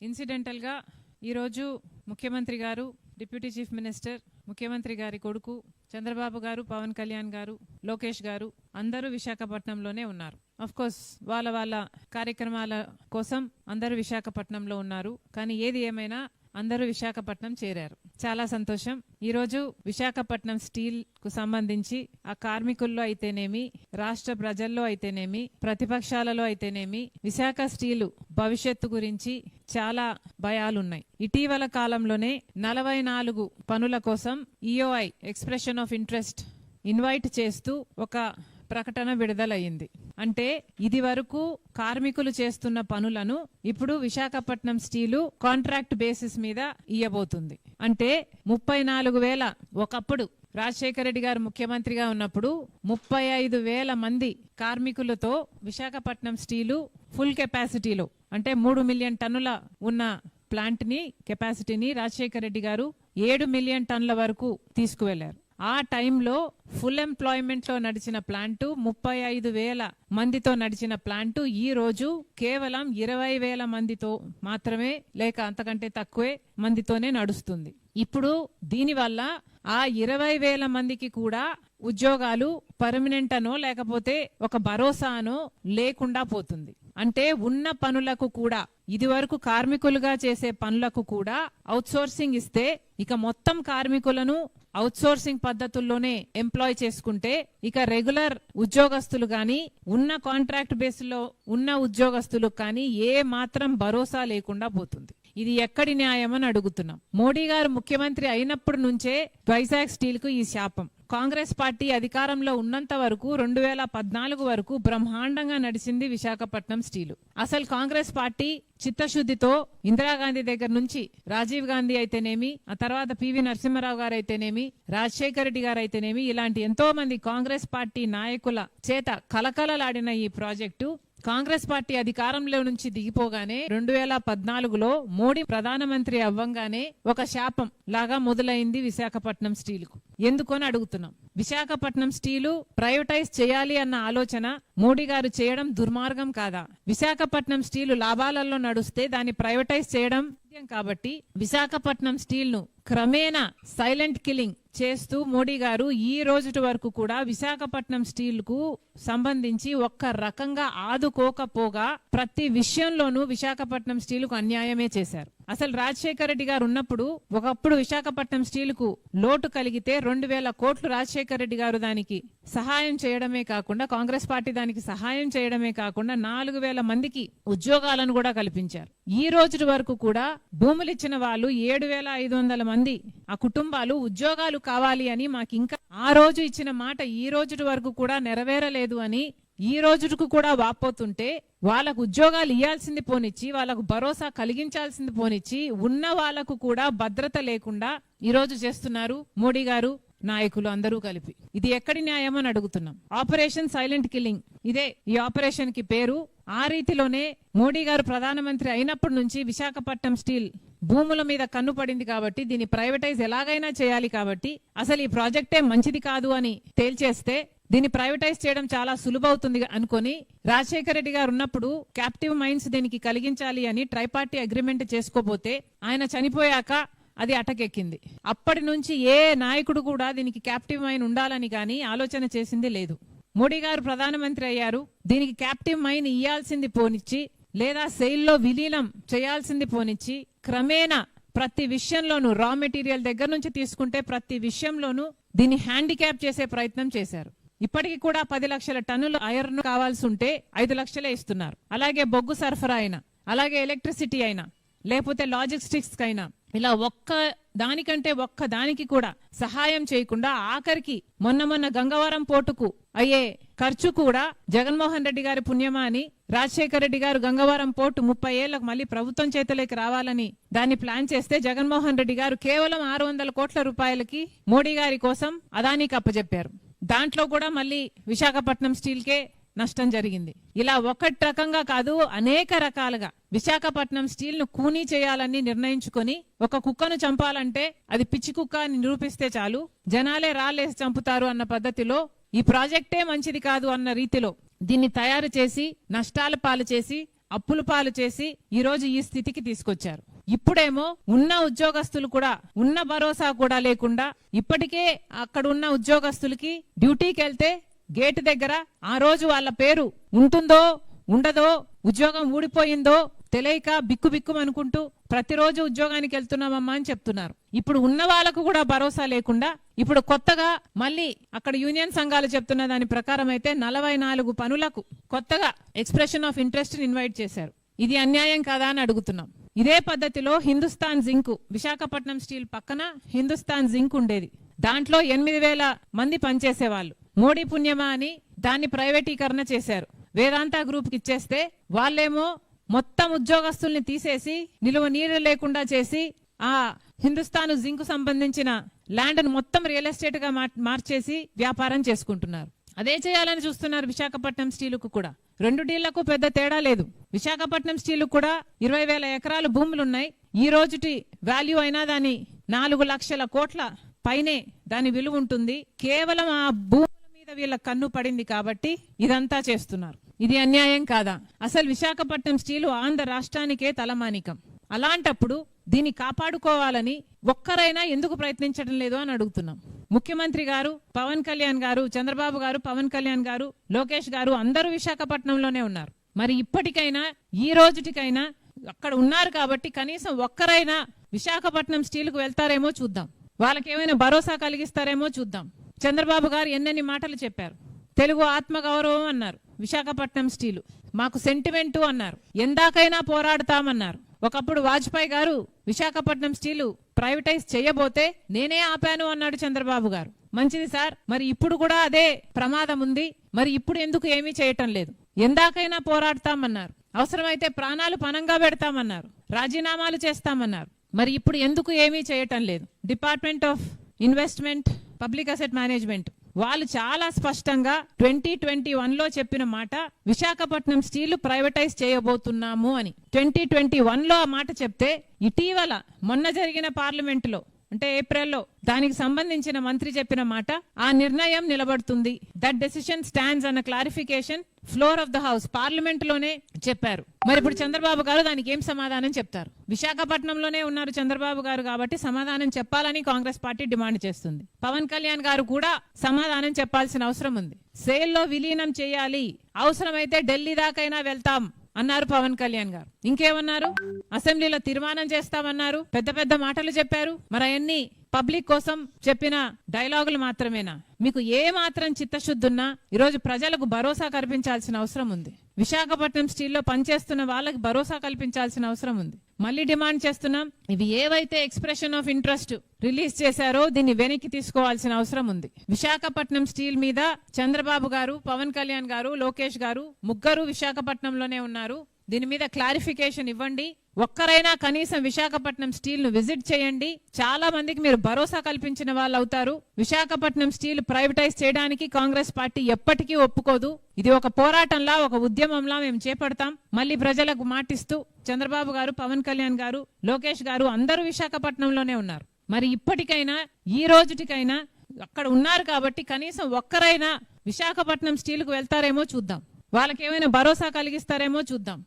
Incidental గా ఈ రోజు ముఖ్యమంత్రి గారు, డిప్యూటీ చీఫ్ మినిస్టర్, ముఖ్యమంత్రి గారి కొడుకు చంద్రబాబు గారు, పవన్ కళ్యాణ్ గారు, లోకేష్ గారు అందరూ విశాఖపట్నంలోనే ఉన్నారు. ఆఫ్ కోర్స్ వాళ్ళ కార్యక్రమాల కోసం అందరూ విశాఖపట్నంలో ఉన్నారు. కానీ ఏది ఏమైనా అందరూ విశాఖపట్నం చేరారు. చాలా సంతోషం. ఈరోజు విశాఖపట్నం స్టీల్ కు సంబంధించి ఆ కార్మికుల్లో అయితేనేమి, రాష్ట్ర ప్రజల్లో అయితేనేమి, ప్రతిపక్షాలలో అయితేనేమి విశాఖ స్టీలు భవిష్యత్తు గురించి చాలా భయాలున్నాయి. ఇటీవల కాలంలోనే 44 పనుల కోసం EOI expression of interest invite చేస్తూ ఒక ప్రకటన విడుదలయ్యింది. అంటే ఇది వరకు కార్మికులు చేస్తున్న పనులను ఇప్పుడు విశాఖపట్నం స్టీలు కాంట్రాక్ట్ బేసిస్ మీద ఇయ్యబోతుంది. అంటే 34,000 ఒకప్పుడు రాజశేఖర రెడ్డి గారు ముఖ్యమంత్రిగా ఉన్నప్పుడు 35,000 మంది కార్మికులతో విశాఖపట్నం స్టీలు ఫుల్ కెపాసిటీలో అంటే 3 మిలియన్ టన్నుల ఉన్న ప్లాంట్ ని కెపాసిటీని రాజశేఖర రెడ్డి గారు 7 మిలియన్ టన్నుల వరకు తీసుకువెళ్లారు. ఆ టైంలో ఫుల్ ఎంప్లాయ్మెంట్ లో నడిచిన ప్లాంటు 35,000 మందితో నడిచిన ప్లాంటు ఈ రోజు కేవలం 20,000 మందితో మాత్రమే లేక అంతకంటే తక్కువే మందితోనే నడుస్తుంది. ఇప్పుడు దీనివల్ల ఆ 20,000 మందికి కూడా ఉద్యోగాలు పర్మనెంట్ అనో లేకపోతే ఒక భరోసానో లేకుండా పోతుంది. అంటే ఉన్న పనులకు కూడా ఇది వరకు కార్మికులుగా చేసే పనులకు కూడా అవుట్సోర్సింగ్ ఇస్తే ఇక మొత్తం కార్మికులను అవుట్సోర్సింగ్ పద్ధతుల్లోనే ఎంప్లాయ్ చేసుకుంటే ఇక రెగ్యులర్ ఉద్యోగస్తులు గాని ఉన్న కాంట్రాక్ట్ బేస్ లో ఉన్న ఉద్యోగస్తులకు కానీ ఏ మాత్రం భరోసా లేకుండా పోతుంది. ఇది ఎక్కడి న్యాయం అని అడుగుతున్నాం. మోడీ గారు ముఖ్యమంత్రి అయినప్పటి నుంచే వైజాగ్ స్టీల్ కు ఈ శాపం. కాంగ్రెస్ పార్టీ అధికారంలో ఉన్నంత వరకు 2014 వరకు బ్రహ్మాండంగా నడిచింది విశాఖపట్నం స్టీలు. అసలు కాంగ్రెస్ పార్టీ చిత్తశుద్ధితో ఇందిరాగాంధీ దగ్గర నుంచి రాజీవ్ గాంధీ అయితేనేమి, ఆ తర్వాత పివి నరసింహారావు గారు అయితేనేమి, రాజశేఖర రెడ్డి గారు అయితేనేమి, ఇలాంటి ఎంతో మంది కాంగ్రెస్ పార్టీ నాయకుల చేత కలకలలాడిన ఈ ప్రాజెక్టు కాంగ్రెస్ పార్టీ అధికారంలో నుంచి దిగిపోగానే 2014లో మోడీ ప్రధానమంత్రి అవ్వంగానే ఒక శాపం లాగా మొదలైంది విశాఖపట్నం స్టీల్ కు. ఎందుకని అడుగుతున్నాం. విశాఖపట్నం స్టీలు ప్రైవేటైజ్ చేయాలి అన్న ఆలోచన మోడీ గారు చేయడం దుర్మార్గం కాదా? విశాఖపట్నం స్టీలు లాభాలలో నడుస్తే దాన్ని ప్రైవేటైజ్ చేయడం కాబట్టి విశాఖపట్నం స్టీల్ ను క్రమేణా సైలెంట్ కిల్లింగ్ చేస్తూ మోడీ గారు ఈ రోజు వరకు కూడా విశాఖపట్నం స్టీల్ కు సంబంధించి ఒక్క రకంగా ఆదుకోకపోగా ప్రతి విషయంలోనూ విశాఖపట్నం స్టీల్ కు అన్యాయమే చేశారు. అసలు రాజశేఖర రెడ్డి గారు ఉన్నప్పుడు ఒకప్పుడు విశాఖపట్నం స్టీల్ కు లోటు కలిగితే 2,000 కోట్లు రాజశేఖర రెడ్డి గారు దానికి సహాయం చేయడమే కాకుండా కాంగ్రెస్ పార్టీ దానికి సహాయం చేయడమే కాకుండా 4,000 మందికి ఉద్యోగాలను కూడా కల్పించారు. ఈ రోజు వరకు కూడా భూములు ఇచ్చిన వాళ్ళు 7,500 మంది ఆ కుటుంబాలు ఉద్యోగాలు కావాలి అని మాకు ఇంకా ఆ రోజు ఇచ్చిన మాట ఈ రోజు వరకు కూడా నెరవేరలేదు అని ఈ రోజుకు కూడా వాపోతుంటే వాళ్ళకు ఉద్యోగాలు ఇయ్యాల్సింది పోనిచ్చి వాళ్ళకు భరోసా కలిగించాల్సింది పోనిచ్చి ఉన్న వాళ్ళకు కూడా భద్రత లేకుండా ఈ రోజు చేస్తున్నారు మోడీ గారు నాయకులు అందరూ కలిపి. ఇది ఎక్కడి న్యాయం అని అడుగుతున్నాం. ఆపరేషన్ సైలెంట్ కిల్లింగ్ ఇదే ఈ ఆపరేషన్ కి పేరు. ఆ రీతిలోనే మోడీ గారు ప్రధానమంత్రి అయినప్పటి నుంచి విశాఖపట్నం స్టీల్ భూముల మీద కన్ను పడింది కాబట్టి దీన్ని ప్రైవేటైజ్ ఎలాగైనా చేయాలి కాబట్టి అసలు ఈ ప్రాజెక్టే మంచిది కాదు అని తేల్చేస్తే దీన్ని ప్రైవేటైజ్ చేయడం చాలా సులువవుతుంది అనుకుని రాజశేఖర రెడ్డి గారు ఉన్నప్పుడు క్యాప్టివ్ మైన్స్ దీనికి కలిగించాలి అని ట్రైపార్టీ అగ్రిమెంట్ చేసుకోబోతే ఆయన చనిపోయాక అది అటకెక్కింది. అప్పటి నుంచి ఏ నాయకుడు కూడా దీనికి క్యాప్టివ్ మైన్ ఉండాలని గాని ఆలోచన చేసింది లేదు. మోడీ గారు ప్రధానమంత్రి అయ్యారు. దీనికి క్యాప్టివ్ మైన్ ఇయ్యాల్సింది పోనిచ్చి లేదా సెయిల్లో విలీనం చేయాల్సింది పోనిచ్చి క్రమేణా ప్రతి విషయంలోనూ రా మెటీరియల్ దగ్గర నుంచి తీసుకుంటే ప్రతి విషయంలోనూ దీన్ని హ్యాండిక్యాప్ చేసే ప్రయత్నం చేశారు. ఇప్పటికి కూడా 10 లక్షల టన్నుల ఐరన్ కావాల్సి ఉంటే 5 లక్షలే ఇస్తున్నారు. అలాగే బొగ్గు సరఫరా అయినా, అలాగే ఎలక్ట్రిసిటీ అయినా, లేకపోతే లాజిస్టిక్స్ అయినా ఇలా ఒక్క దానికి కూడా సహాయం చేయకుండా ఆఖరికి మొన్న గంగవరం పోర్టుకు అయ్యే ఖర్చు కూడా జగన్మోహన్ రెడ్డి గారి పుణ్యమా అని రాజశేఖర రెడ్డి గారు గంగవరం పోర్టు 30 ఏళ్లకు మళ్ళీ ప్రభుత్వం చేతిలోకి రావాలని దాన్ని ప్లాన్ చేస్తే జగన్మోహన్ రెడ్డి గారు కేవలం 600 కోట్ల రూపాయలకి మోడీ గారి కోసం అదానికి అప్పచెప్పారు. దాంట్లో కూడా మళ్ళీ విశాఖపట్నం స్టీల్ కే నష్టం జరిగింది. ఇలా ఒకటి రకంగా కాదు అనేక రకాలుగా విశాఖపట్నం స్టీల్ ను కూనీ చేయాలని నిర్ణయించుకొని ఒక కుక్కను చంపాలంటే అది పిచ్చి కుక్క అని నిరూపిస్తే చాలు జనాలే రాళ్ళేసి చంపుతారు అన్న పద్ధతిలో ఈ ప్రాజెక్టే మంచిది కాదు అన్న రీతిలో దీన్ని తయారు చేసి నష్టాల పాలు చేసి అప్పుల పాలు చేసి ఈ రోజు ఈ స్థితికి తీసుకొచ్చారు. ఇప్పుడేమో ఉన్న ఉద్యోగస్తులు కూడా ఉన్న భరోసా కూడా లేకుండా ఇప్పటికే అక్కడ ఉన్న ఉద్యోగస్తులకి డ్యూటీకి వెళ్తే గేటు దగ్గర ఆ రోజు వాళ్ళ పేరు ఉంటుందో ఉండదో, ఉద్యోగం ఊడిపోయిందో తెలియక బిక్కు అనుకుంటూ ప్రతిరోజు ఉద్యోగానికి వెళ్తున్నామమ్మా అని చెప్తున్నారు. ఇప్పుడు ఉన్న వాళ్ళకు కూడా భరోసా లేకుండా ఇప్పుడు కొత్తగా మళ్ళీ అక్కడ యూనియన్ సంఘాలు చెప్తున్న దాని ప్రకారం అయితే 44 పనులకు కొత్తగా ఎక్స్ప్రెషన్ ఆఫ్ ఇంట్రెస్ట్ ఇన్వైట్ చేశారు. ఇది అన్యాయం కాదా అని అడుగుతున్నాం. ఇదే పద్ధతిలో హిందుస్థాన్ జింక్, విశాఖపట్నం స్టీల్ పక్కన హిందుస్థాన్ జింక్ ఉండేది. దాంట్లో 8,000 మంది పనిచేసేవాళ్ళు. మోడీ పుణ్యమా అని దాన్ని ప్రైవేటీకరణ చేశారు. వేదాంత గ్రూప్ కి ఇచ్చేస్తే వాళ్ళేమో మొత్తం ఉద్యోగస్తుల్ని తీసేసి నిలువ నీరు లేకుండా చేసి ఆ హిందుస్థాన్ జింక్ సంబంధించిన ల్యాండ్ ను మొత్తం రియల్ ఎస్టేట్ గా మార్చేసి వ్యాపారం చేసుకుంటున్నారు. అదే చేయాలని చూస్తున్నారు విశాఖపట్నం స్టీలుకు కూడా. 2 డీళ్లకు పెద్ద తేడా లేదు. విశాఖపట్నం స్టీలు కూడా 20,000 ఎకరాలు భూములున్నాయి. ఈ రోజుటి వాల్యూ అయినా దాని 4 లక్షల కోట్ల పైనే దాని విలువ ఉంటుంది. కేవలం ఆ భూముల మీద వీళ్ళ కన్ను పడింది కాబట్టి ఇదంతా చేస్తున్నారు. ఇది అన్యాయం కాదా? అసలు విశాఖపట్నం స్టీలు ఆంధ్ర రాష్ట్రానికే తలమానికం. అలాంటప్పుడు దీన్ని కాపాడుకోవాలని ఒక్కరైనా ఎందుకు ప్రయత్నించడం లేదు అని అడుగుతున్నాం. ముఖ్యమంత్రి గారు, పవన్ కళ్యాణ్ గారు, చంద్రబాబు గారు, పవన్ కళ్యాణ్ గారు, లోకేష్ గారు అందరూ విశాఖపట్నంలోనే ఉన్నారు. మరి ఇప్పటికైనా ఈ రోజుటికైనా అక్కడ ఉన్నారు కాబట్టి కనీసం ఒక్కరైనా విశాఖపట్నం స్టీల్కు వెళ్తారేమో చూద్దాం. వాళ్ళకేమైనా భరోసా కలిగిస్తారేమో చూద్దాం. చంద్రబాబు గారు ఎన్నెన్ని మాటలు చెప్పారు. తెలుగు ఆత్మగౌరవం అన్నారు. విశాఖపట్నం స్టీలు మాకు సెంటిమెంటు అన్నారు. ఎందాకైనా పోరాడతామన్నారు. ఒకప్పుడు వాజ్పేయి గారు విశాఖపట్నం స్టీలు ప్రైవేటైజ్ చేయబోతే నేనే ఆపాను అన్నాడు చంద్రబాబు గారు. మంచిది సార్, మరి ఇప్పుడు కూడా అదే ప్రమాదం ఉంది. మరి ఇప్పుడు ఎందుకు ఏమీ చేయటం లేదు? ఎందాకైనా పోరాడతామన్నారు. అవసరమైతే ప్రాణాలు పణంగా పెడతామన్నారు. రాజీనామాలు చేస్తామన్నారు. మరి ఇప్పుడు ఎందుకు ఏమీ చేయటం లేదు? Department of investment, public asset management వాళ్ళు చాలా స్పష్టంగా 2021లో చెప్పిన మాట విశాఖపట్నం స్టీల్ ప్రైవేటైజ్ చేయబోతున్నాము అని. 2021లో ఆ మాట చెప్తే ఇటీవల మొన్న జరిగిన పార్లమెంటులో అంటే ఏప్రిల్లో దానికి సంబంధించిన మంత్రి చెప్పిన మాట ఆ నిర్ణయం నిలబడుతుంది. దట్ డెసిషన్ స్టాండ్స్ అన్న clarification floor of the house parliament లోనే చెప్పారు. మరి ఇప్పుడు చంద్రబాబు గారు దానికి ఏం సమాధానం చెప్తారు? విశాఖపట్నంలోనే ఉన్నారు చంద్రబాబు గారు కాబట్టి సమాధానం చెప్పాలని కాంగ్రెస్ పార్టీ డిమాండ్ చేస్తుంది. పవన్ కళ్యాణ్ గారు కూడా సమాధానం చెప్పాల్సిన అవసరం ఉంది. సేల్లో విలీనం చేయాలి, అవసరమైతే ఢిల్లీ దాకైనా వెళ్తాం అన్నారు పవన్ కళ్యాణ్ గారు. ఇంకేమన్నారు? అసెంబ్లీలో తీర్మానం చేస్తామన్నారు. పెద్ద మాటలు చెప్పారు. మరి అవన్నీ పబ్లిక్ కోసం చెప్పిన డైలాగులు మాత్రమేనా? మీకు ఏ మాత్రం చిత్తశుద్ధి ఉన్నా ఈరోజు ప్రజలకు భరోసా కల్పించాల్సిన అవసరం ఉంది. విశాఖపట్నం స్టీల్లో పనిచేస్తున్న వాళ్ళకి భరోసా కల్పించాల్సిన అవసరం ఉంది. మళ్ళీ డిమాండ్ చేస్తున్నాం, ఇవి ఏవైతే ఎక్స్ప్రెషన్ ఆఫ్ ఇంట్రెస్ట్ రిలీజ్ చేశారో దీన్ని వెనక్కి తీసుకోవాల్సిన అవసరం ఉంది. విశాఖపట్నం స్టీల్ మీద చంద్రబాబు గారు, పవన్ కళ్యాణ్ గారు, లోకేష్ గారు ముగ్గురు విశాఖపట్నంలోనే ఉన్నారు. దీని మీద క్లారిఫికేషన్ ఇవ్వండి. ఒక్కరైనా కనీసం విశాఖపట్నం స్టీల్ ను విజిట్ చేయండి. చాలా మందికి మీరు భరోసా కల్పించిన వాళ్ళు అవుతారు. విశాఖపట్నం స్టీల్ ప్రైవేటైజ్ చేయడానికి కాంగ్రెస్ పార్టీ ఎప్పటికీ ఒప్పుకోదు. ఇది ఒక పోరాటంలా, ఒక ఉద్యమంలా మేము చేపడతాం. మళ్ళీ ప్రజలకు మాటిస్తూ చంద్రబాబు గారు, పవన్ కళ్యాణ్ గారు, లోకేష్ గారు అందరూ విశాఖపట్నంలోనే ఉన్నారు. మరి ఇప్పటికైనా ఈ రోజుటికైనా అక్కడ ఉన్నారు కాబట్టి కనీసం ఒక్కరైనా విశాఖపట్నం స్టీల్ కు వెళ్తారేమో చూద్దాం. వాళ్ళకేమైనా భరోసా కలిగిస్తారేమో చూద్దాం.